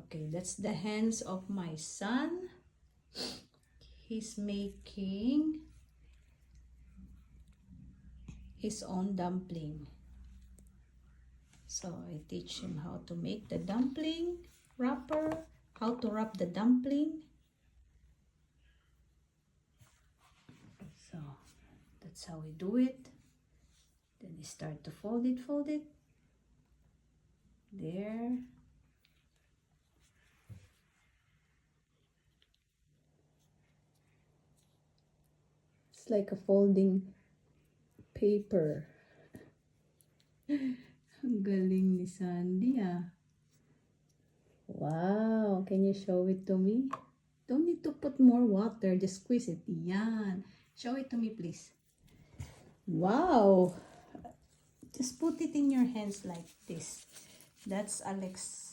Okay, that's the hands of my son. He's making his own dumpling. So I teach him how to make the dumpling wrapper, how to wrap the dumpling. So that's how we do it. Then you start to fold it. There. It's like a folding paper. Ang galing ni Sandy ah. Wow, can you show it to me? Don't need to put more water, just squeeze it. Yan. Show it to me, please. Wow. Just put it in your hands like this. That's Alex